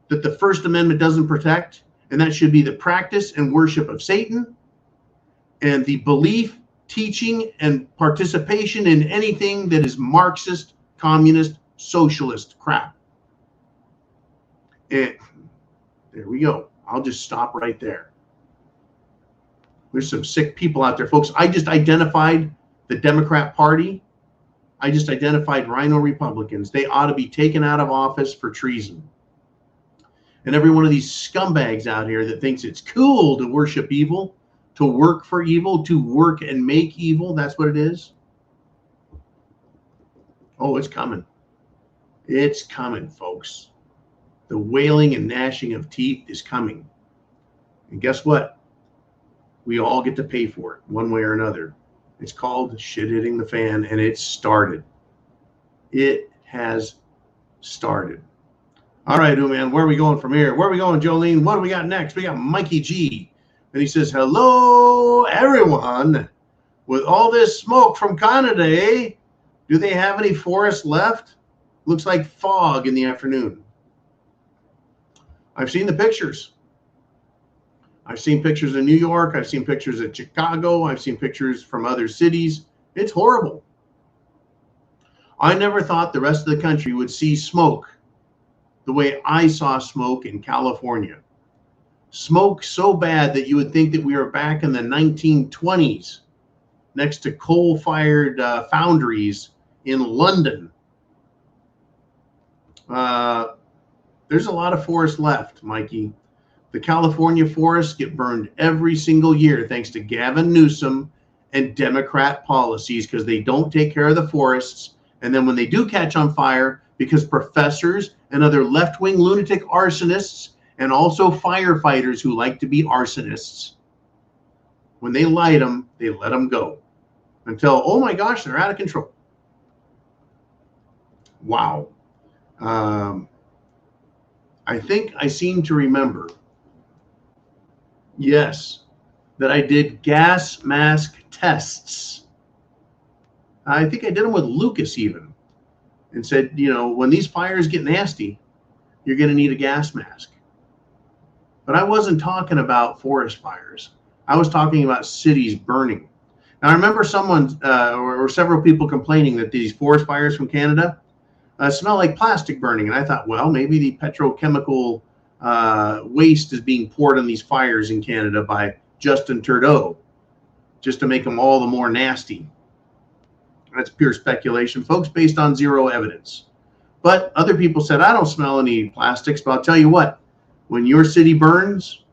that the First Amendment doesn't protect, and that should be the practice and worship of Satan and the belief, teaching, and participation in anything that is Marxist, communist, socialist crap. And there we go. I'll just stop right there. There's some sick people out there, folks. I just identified the Democrat Party. I just identified Rhino Republicans. They ought to be taken out of office for treason. And every one of these scumbags out here that thinks it's cool to worship evil, to work for evil, to work and make evil, that's what it is. Oh, it's coming. It's coming, folks. The wailing and gnashing of teeth is coming. And guess what? We all get to pay for it one way or another. It's called shit hitting the fan, and it's started. It has started. All right, man, where are we going from here? Where are we going, Jolene? What do we got next? We got Mikey G. And he says, hello, everyone. With all this smoke from Canada, eh? Do they have any forests left? Looks like fog in the afternoon. I've seen the pictures. I've seen pictures in New York. I've seen pictures at Chicago. I've seen pictures from other cities. It's horrible. I never thought the rest of the country would see smoke the way I saw smoke in California. Smoke so bad that you would think that we were back in the 1920s next to coal-fired foundries in London. There's a lot of forest left, Mikey. The California forests get burned every single year thanks to Gavin Newsom and Democrat policies because they don't take care of the forests. And then when they do catch on fire, because professors and other left-wing lunatic arsonists and also firefighters who like to be arsonists, when they light them, they let them go until, oh my gosh, they're out of control. Wow. I think I seem to remember, yes, that I did gas mask tests. I think I did them with Lucas even, and said, you know, when these fires get nasty, you're going to need a gas mask. But I wasn't talking about forest fires. I was talking about cities burning. Now, I remember someone or several people complaining that these forest fires from Canada smell like plastic burning. And I thought, well, maybe the petrochemical waste is being poured on these fires in Canada by Justin Trudeau just to make them all the more nasty. That's pure speculation, folks, based on zero evidence. But other people said, I don't smell any plastics. But I'll tell you what, when your city burns,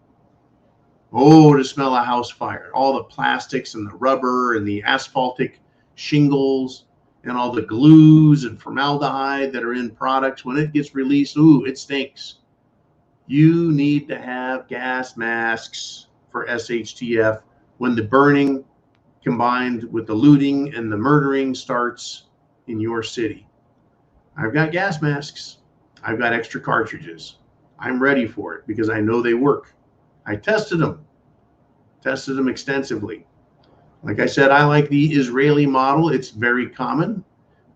oh, to smell a house fire, all the plastics and the rubber and the asphaltic shingles and all the glues and formaldehyde that are in products, when it gets released, ooh, it stinks. You need to have gas masks for SHTF when the burning combined with the looting and the murdering starts in your city. I've got gas masks. I've got extra cartridges. I'm ready for it because I know they work. I tested them extensively. Like I said, I like the Israeli model. It's very common,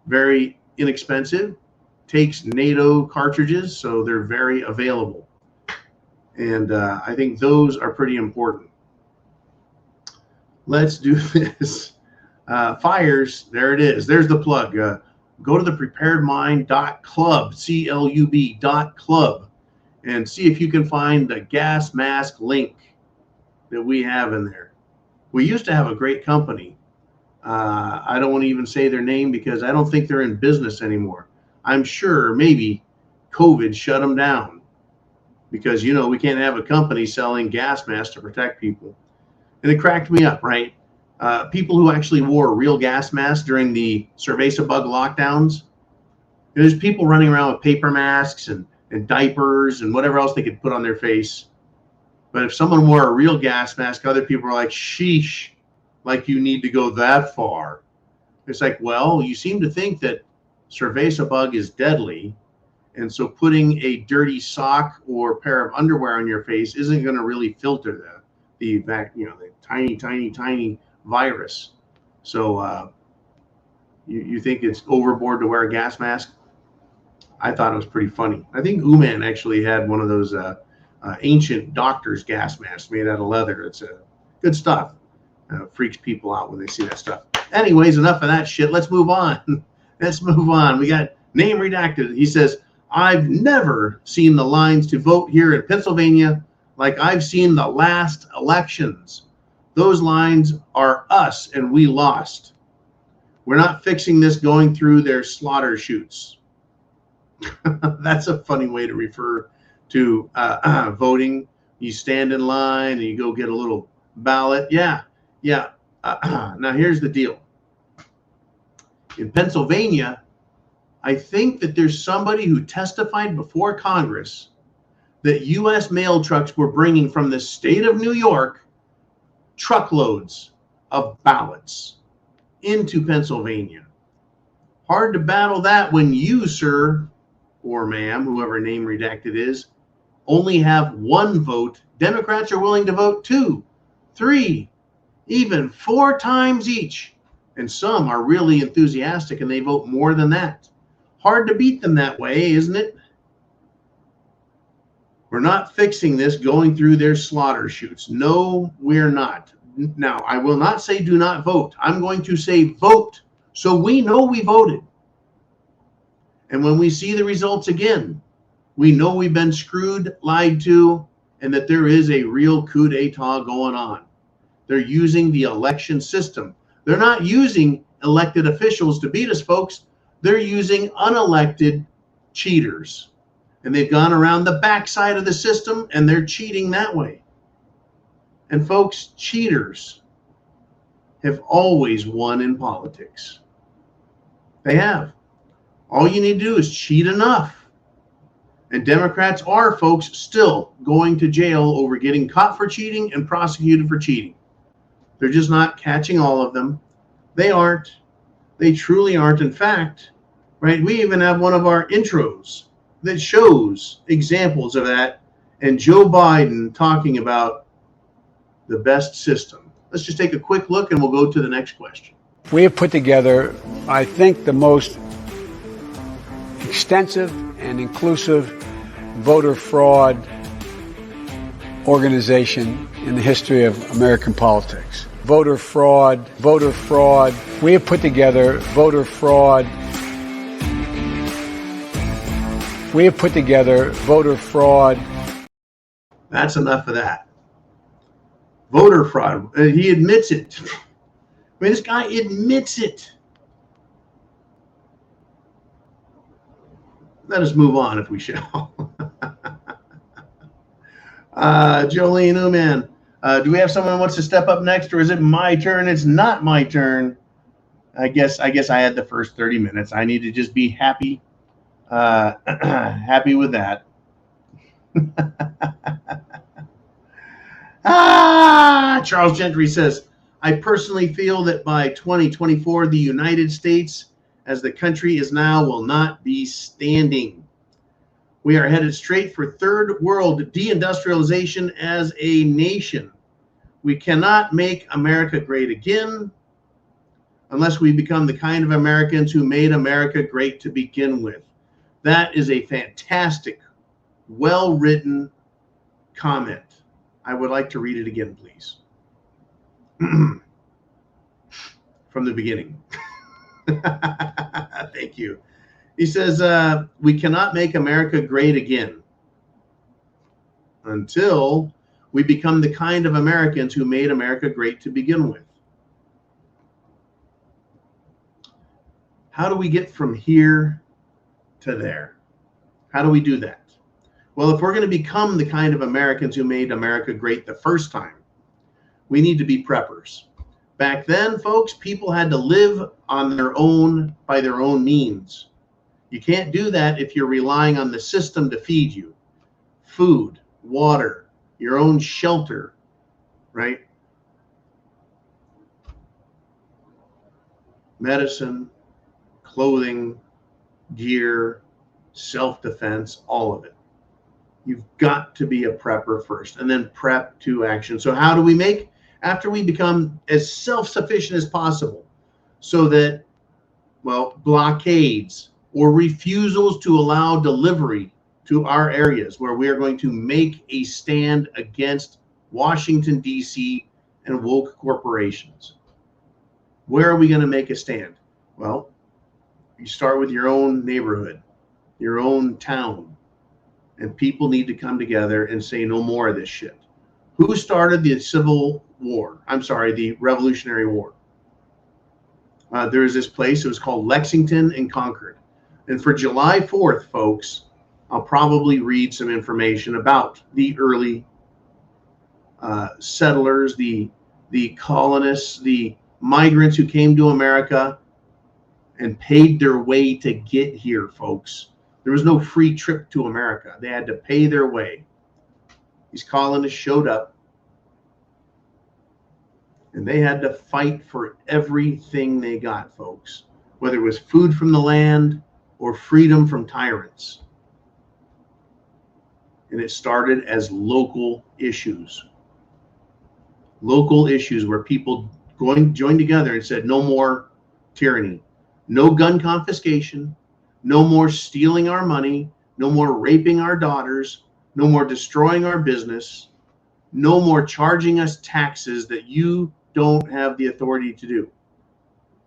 very inexpensive, takes NATO cartridges, so they're very available. And I think those are pretty important. Let's do this. Fires, there it is. There's the plug. Go to thepreparedmind.club, CLUB.club, and see if you can find the gas mask link that we have in there. We used to have a great company. I don't want to even say their name because I don't think they're in business anymore. I'm sure maybe COVID shut them down because, you know, we can't have a company selling gas masks to protect people. And it cracked me up, right? People who actually wore real gas masks during the cerveza bug lockdowns. There's people running around with paper masks and diapers and whatever else they could put on their face. But if someone wore a real gas mask, other people are like, sheesh, like you need to go that far. It's like, well, you seem to think that cerveza bug is deadly. And so putting a dirty sock or pair of underwear on your face isn't going to really filter the tiny virus. So you think it's overboard to wear a gas mask? I thought it was pretty funny. I think Uman actually had one of those ancient doctor's gas masks made out of leather. It's good stuff. Freaks people out when they see that stuff. Anyways, enough of that shit. Let's move on. Let's move on. We got name redacted. He says, I've never seen the lines to vote here in Pennsylvania like I've seen the last elections. Those lines are us and we lost. We're not fixing this going through their slaughter chutes. That's a funny way to refer to voting. You stand in line and you go get a little ballot. Yeah. Now here's the deal. In Pennsylvania, I think that there's somebody who testified before Congress that U.S. mail trucks were bringing from the state of New York truckloads of ballots into Pennsylvania. Hard to battle that when you, sir, or ma'am, whoever name redacted is, only have one vote. Democrats are willing to vote 2, 3, even 4 times each. And some are really enthusiastic and they vote more than that. Hard to beat them that way, isn't it? We're not fixing this going through their slaughter chutes. No, we're not. Now, I will not say do not vote. I'm going to say vote so we know we voted. And when we see the results again, we know we've been screwed, lied to, and that there is a real coup d'etat going on. They're using the election system. They're not using elected officials to beat us, folks. They're using unelected cheaters. And they've gone around the backside of the system and they're cheating that way. And folks, cheaters have always won in politics. They have. All you need to do is cheat enough. And Democrats are, folks, still going to jail over getting caught for cheating and prosecuted for cheating. They're just not catching all of them. They aren't. They truly aren't. In fact, right, we even have one of our intros that shows examples of that and Joe Biden talking about the best system. Let's just take a quick look and we'll go to the next question. We have put together, I think, the most extensive and inclusive voter fraud organization in the history of American politics. Voter fraud. We have put together voter fraud. We have put together voter fraud. That's enough of that. Voter fraud. He admits it. I mean, this guy admits it. Let us move on if we shall. Jolene Uman, do we have someone who wants to step up next, or is it my turn? It's not my turn. I guess I had the first 30 minutes. I need to just be happy, happy with that. Charles Gentry says, I personally feel that by 2024, the United States, as the country is now, will not be standing. We are headed straight for third world deindustrialization as a nation. We cannot make America great again unless we become the kind of Americans who made America great to begin with. That is a fantastic, well-written comment. I would like to read it again, please. From the beginning. Thank you. He says, we cannot make America great again until we become the kind of Americans who made America great to begin with. How do we get from here to there? How do we do that? Well, if we're going to become the kind of Americans who made America great the first time, we need to be preppers. Back then, folks, people had to live on their own, by their own means. You can't do that if you're relying on the system to feed you. Food, water, your own shelter, right? Medicine, clothing, gear, self-defense, all of it. You've got to be a prepper first, and then prep to action. So how do we make, after we become as self-sufficient as possible, so that, well, blockades or refusals to allow delivery to our areas where we are going to make a stand against Washington, D.C. and woke corporations. Where are we going to make a stand? Well, you start with your own neighborhood, your own town, and people need to come together and say no more of this shit. Who started the Civil War? I'm sorry, the Revolutionary War. There was this place, it was called Lexington and Concord. And for July 4th, folks, I'll probably read some information about the early settlers, the colonists, the migrants who came to America and paid their way to get here, folks. There was no free trip to America. They had to pay their way. These colonists showed up, and they had to fight for everything they got, folks, whether it was food from the land or freedom from tyrants. And it started as local issues. Local issues where people joined together and said, no more tyranny, no gun confiscation, no more stealing our money, no more raping our daughters, no more destroying our business, no more charging us taxes that you don't have the authority to do.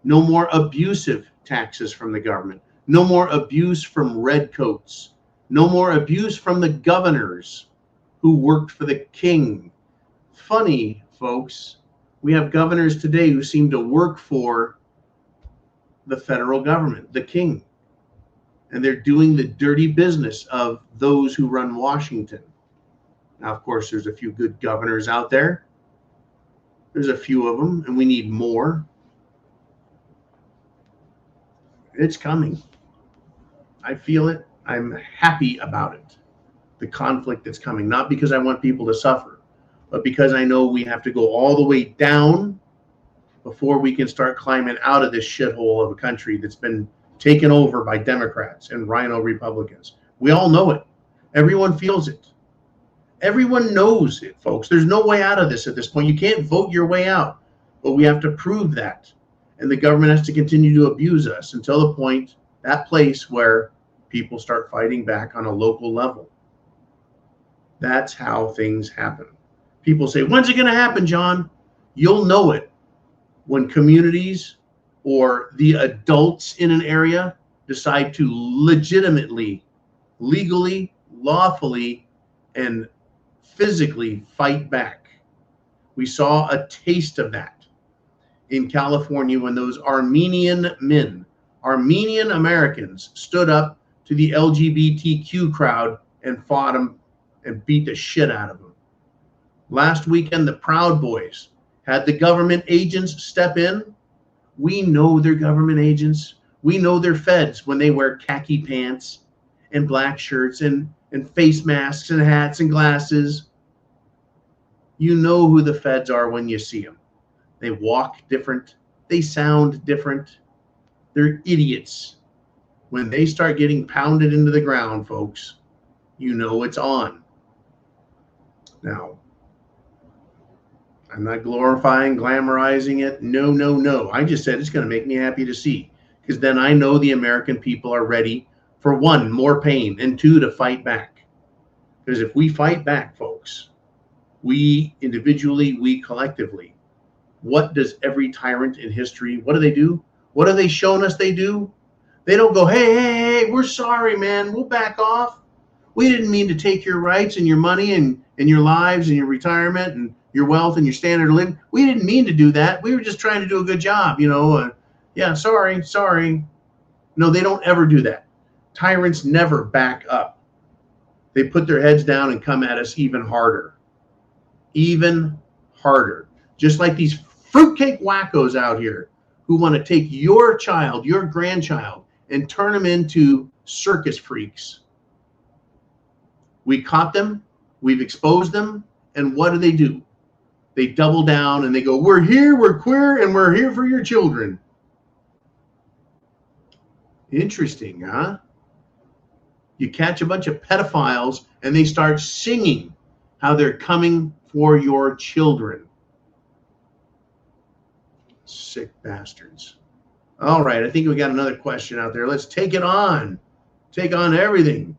No more abusive taxes from the government. No more abuse from redcoats. No more abuse from the governors who worked for the king. Funny, folks, we have governors today who seem to work for the federal government, the king. And they're doing the dirty business of those who run Washington. Now, of course, there's a few good governors out there. There's a few of them, and we need more. It's coming. I feel it. I'm happy about it. The conflict that's coming, not because I want people to suffer, but because I know we have to go all the way down before we can start climbing out of this shithole of a country that's been taken over by Democrats and rhino Republicans. We all know it. Everyone feels it. Everyone knows it, folks. There's no way out of this at this point. You can't vote your way out, but we have to prove that. And the government has to continue to abuse us until the point, that place where people start fighting back on a local level. That's how things happen. People say, when's it going to happen, John? You'll know it when communities or the adults in an area decide to legitimately, legally, lawfully, and physically fight back. We saw a taste of that in California when those Armenian men, Armenian Americans, stood up to the LGBTQ crowd and fought them and beat the shit out of them. Last weekend, the Proud Boys had the government agents step in. We know they're government agents. We know they're feds when they wear khaki pants and black shirts and face masks and hats and glasses. You know who the feds are when you see them. They walk different. They sound different. They're idiots. When they start getting pounded into the ground, folks, you know it's on. Now, I'm not glorifying, glamorizing it. No, no, no. I just said it's going to make me happy to see, because then I know the American people are ready for, one, more pain, and two, to fight back. Because if we fight back, folks, we individually, we collectively, what does every tyrant in history, what do? What have they shown us they do? They don't go, hey, we're sorry, man. We'll back off. We didn't mean to take your rights and your money and your lives and your retirement and your wealth and your standard of living. We didn't mean to do that. We were just trying to do a good job, yeah, sorry. No, they don't ever do that. Tyrants never back up. They put their heads down and come at us even harder. Even harder. Just like these fruitcake wackos out here who want to take your child, your grandchild, and turn them into circus freaks. We caught them, we've exposed them, and what do? They double down and they go, we're here, we're queer, and we're here for your children. Interesting, huh? You catch a bunch of pedophiles and they start singing how they're coming for your children. Sick bastards. All right, I think we got another question out there. Let's take it on. Take on everything.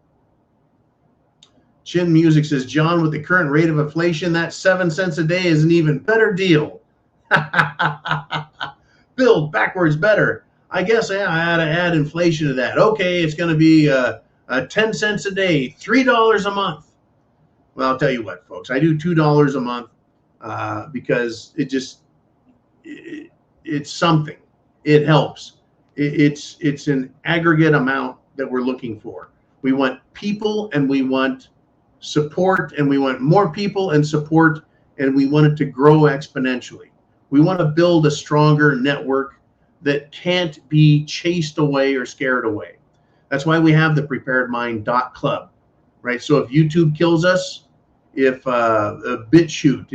Chin Music says, John, with the current rate of inflation, that 7 cents a day is an even better deal. Build backwards better. I guess I had to add inflation to that. Okay, it's going to be 10 cents a day, $3 a month. Well, I'll tell you what, folks. I do $2 a month because it's something. It helps. It's an aggregate amount that we're looking for. We want people and we want support, and we want more people and support, and we want it to grow exponentially. We want to build a stronger network that can't be chased away or scared away. That's why we have the preparedmind.club, right? So if YouTube kills us, if BitChute,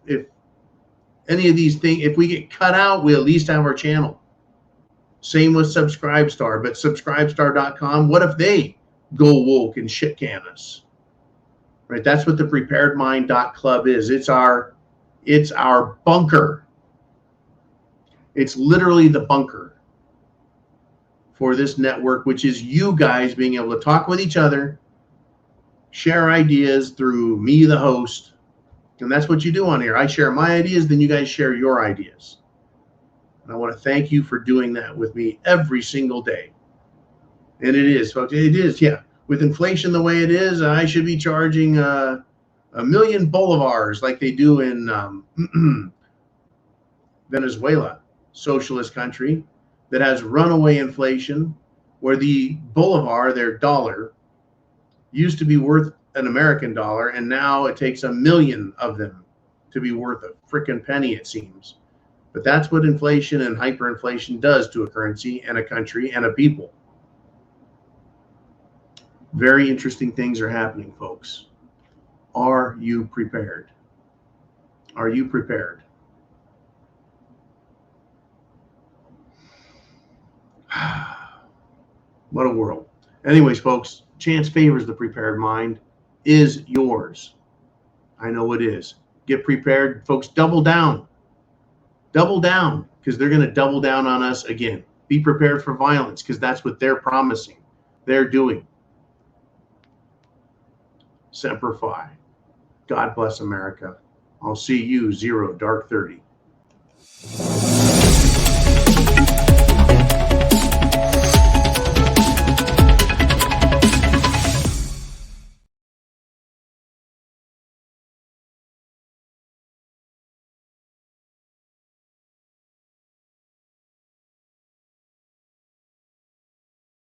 if any of these things, if we get cut out, we at least have our channel. Same with Subscribestar, but Subscribestar.com, what if they go woke and shit can us? Right, that's what the preparedmind.club is. It's our bunker. It's literally the bunker for this network, which is you guys being able to talk with each other, share ideas through me, the host, and that's what you do on here. I share my ideas, then you guys share your ideas. And I want to thank you for doing that with me every single day. And it is, folks. It is, yeah. With inflation the way it is, I should be charging a million bolivars like they do in Venezuela, socialist country that has runaway inflation, where the bolivar, their dollar, used to be worth an American dollar, and now it takes 1 million of them to be worth a frickin' penny, it seems. But that's what inflation and hyperinflation does to a currency and a country and a people. Very interesting things are happening, folks. Are you prepared? Are you prepared? What a world. Anyways, folks, chance favors the prepared mind. Is yours. I know it is. Get prepared, folks. Double down. Double down, because they're going to double down on us again. Be prepared for violence, because that's what they're promising. They're doing. Semper Fi. God bless America. I'll see you 0 dark 30.